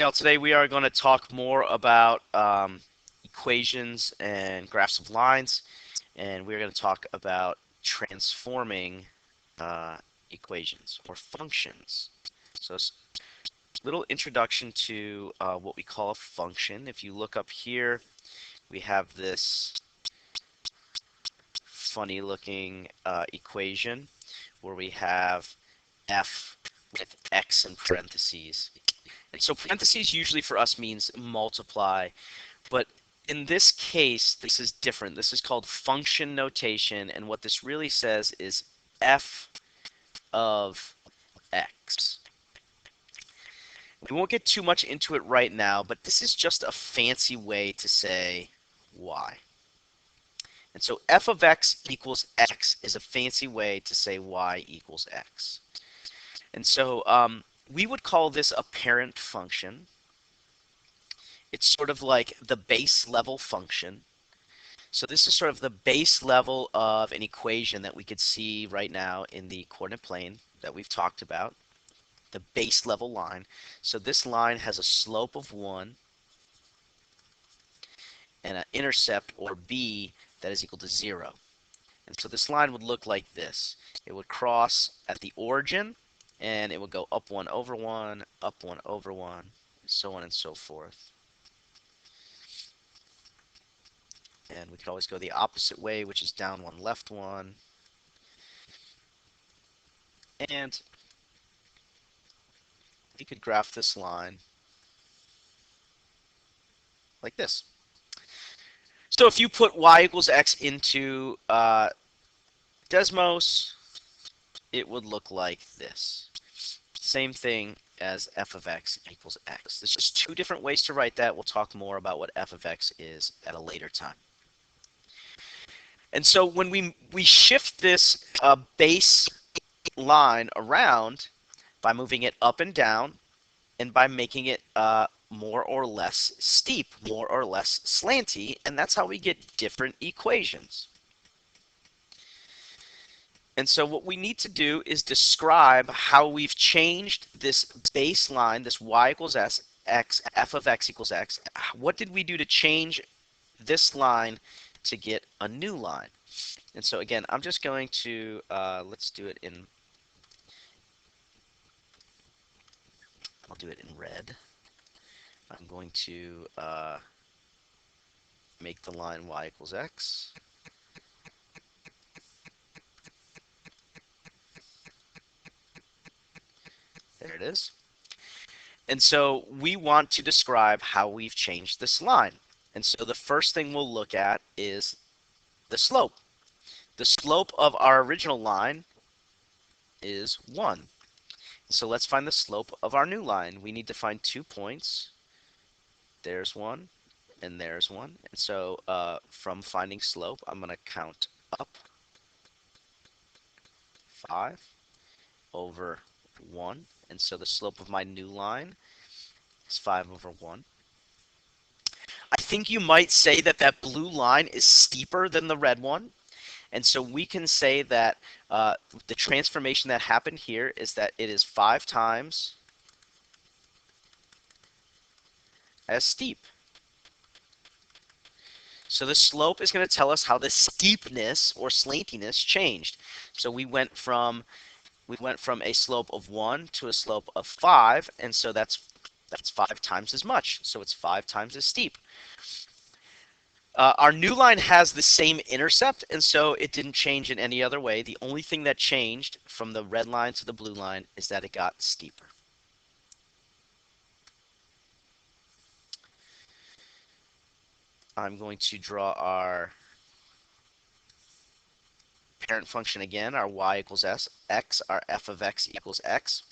Now, today we are going to talk more about equations and graphs of lines, and we're going to talk about transforming uh, equations or functions. So, little introduction to what we call a function. If you look up here, we have this funny looking equation where we have f with x in parentheses. And so parentheses usually for us means multiply. But in this case, this is different. This is called function notation, and what this really says is f of x. We won't get too much into it right now, but this is just a fancy way to say y. And so f of x equals x is a fancy way to say y equals x. And so we would call this a parent function. It's sort of like the base level function. So this is sort of the base level of an equation that we could see right now in the coordinate plane that we've talked about, the base level line. So this line has a slope of 1 and an intercept, or b, that is equal to 0. And so this line would look like this. It would cross at the origin, and it would go up 1 over 1, up 1 over 1, so on and so forth. And we could always go the opposite way, which is down 1, left 1. And we could graph this line like this. So if you put y equals x into Desmos, it would look like this. Same thing as f of x equals x. There's just two different ways to write that. We'll talk more about what f of x is at a later time. And so when we shift this base line around by moving it up and down, and by making it more or less steep, more or less slanty, and that's how we get different equations. And so what we need to do is describe how we've changed this baseline, this y equals x, f of x equals x. What did we do to change this line to get a new line? And so again, I'm just going to, let's do it in, I'll do it in red. I'm going to make the line y equals x. There it is. And so we want to describe how we've changed this line. And so the first thing we'll look at is the slope. The slope of our original line is 1. So let's find the slope of our new line. We need to find 2 points. There's 1, and there's 1. And so from finding slope, I'm going to count up 5 over 1. And so the slope of my new line is 5 over 1. I think you might say that that blue line is steeper than the red one. And so we can say that the transformation that happened here is that it is 5 times as steep. So the slope is going to tell us how the steepness or slantiness changed. So we went from a slope of 1 to a slope of 5, and so that's 5 times as much. So it's 5 times as steep. Our new line has the same intercept, and so it didn't change in any other way. The only thing that changed from the red line to the blue line is that it got steeper. I'm going to draw our parent function again, our y equals x, our f of x equals x.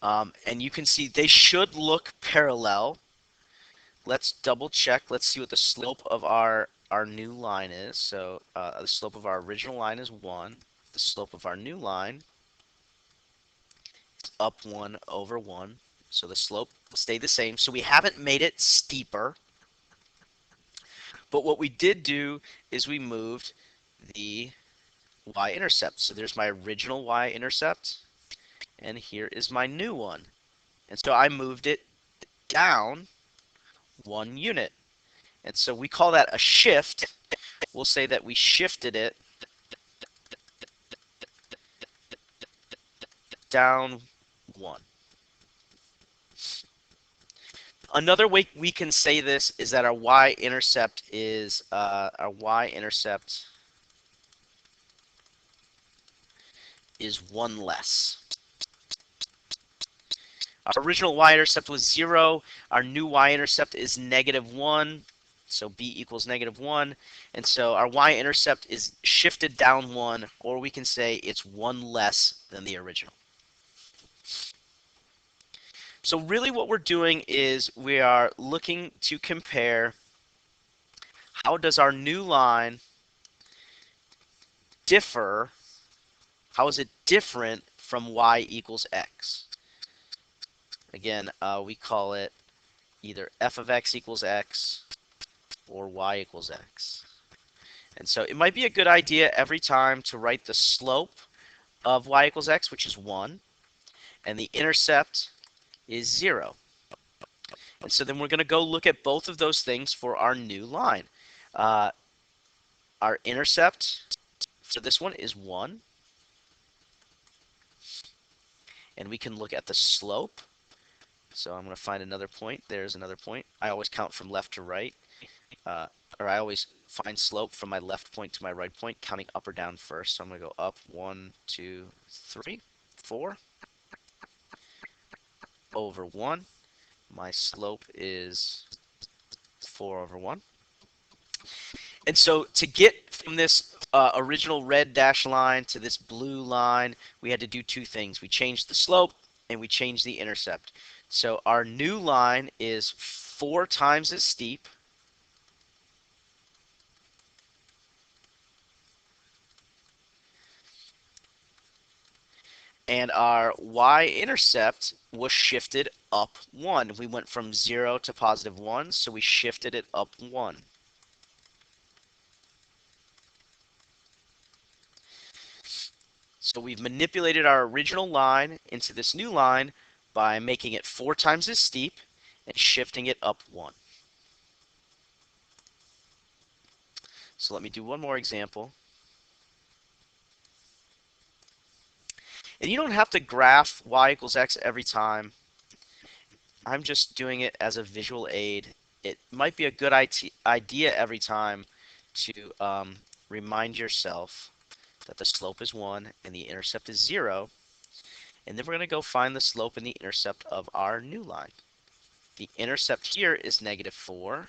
And you can see they should look parallel. Let's double check. Let's see what the slope of our new line is. So the slope of our original line is 1. The slope of our new line is up 1 over 1. So the slope will stay the same. So we haven't made it steeper. But what we did do is we moved the y-intercept. So there's my original y-intercept, and here is my new one. And so I moved it down 1 unit. And so we call that a shift. We'll say that we shifted it down 1. Another way we can say this is that our y-intercept is 1 less. Our original y-intercept was 0. Our new y-intercept is -1. So b equals -1. And so our y-intercept is shifted down 1, or we can say it's 1 less than the original. So really what we're doing is we are looking to compare how does our new line differ, how is it different from y equals x? Again, we call it either f of x equals x or y equals x. And so it might be a good idea every time to write the slope of y equals x, which is 1, and the intercept is 0. And so then we're going to go look at both of those things for our new line. Our intercept for this one is 1. And we can look at the slope. So I'm going to find another point. There's another point. I always count from left to right. Or I always find slope from my left point to my right point, counting up or down first. So I'm going to go up 1, 2, 3, 4, over 1. My slope is 4 over 1. And so to get from this original red dashed line to this blue line, we had to do two things. We changed the slope and we changed the intercept. So our new line is 4 times as steep. And our y-intercept was shifted up 1. We went from 0 to +1, so we shifted it up 1. So we've manipulated our original line into this new line by making it 4 times as steep and shifting it up 1. So let me do one more example. And you don't have to graph y equals x every time. I'm just doing it as a visual aid. It might be a good idea every time to remind yourself that the slope is 1 and the intercept is 0. And then we're going to go find the slope and the intercept of our new line. The intercept here is -4.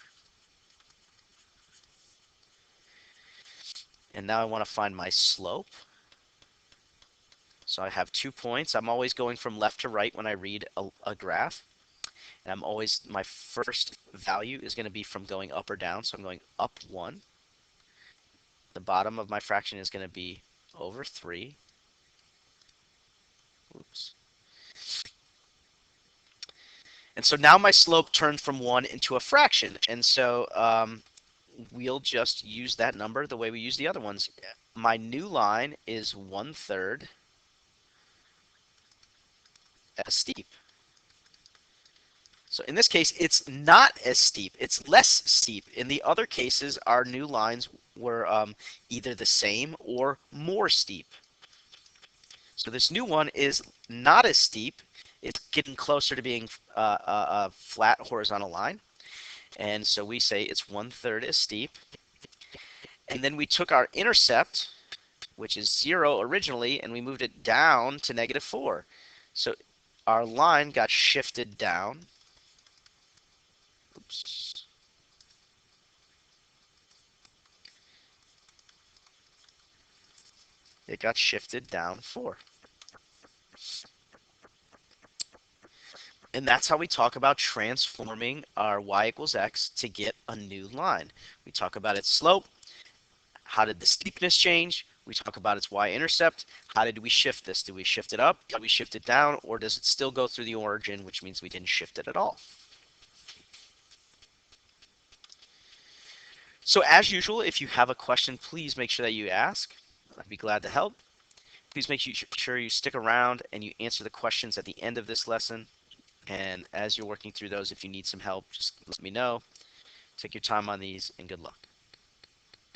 And now I want to find my slope. So I have 2 points. I'm always going from left to right when I read a graph. And my first value is going to be from going up or down. So I'm going up 1. The bottom of my fraction is going to be over 3. Oops. And so now my slope turned from 1 into a fraction. And so we'll just use that number the way we use the other ones. My new line is 1/3 as steep. So in this case, it's not as steep. It's less steep. In the other cases, our new lines were either the same or more steep. So this new one is not as steep. It's getting closer to being a flat horizontal line. And so we say it's 1/3 as steep. And then we took our intercept, which is 0 originally, and we moved it down to -4. So our line got shifted down. Oops. It got shifted down 4. And that's how we talk about transforming our y equals x to get a new line. We talk about its slope. How did the steepness change? We talk about its y-intercept. How did we shift this? Did we shift it up? Did we shift it down? Or does it still go through the origin, which means we didn't shift it at all? So as usual, if you have a question, please make sure that you ask. I'd be glad to help. Please make sure you stick around and you answer the questions at the end of this lesson. And as you're working through those, if you need some help, just let me know. Take your time on these, and good luck.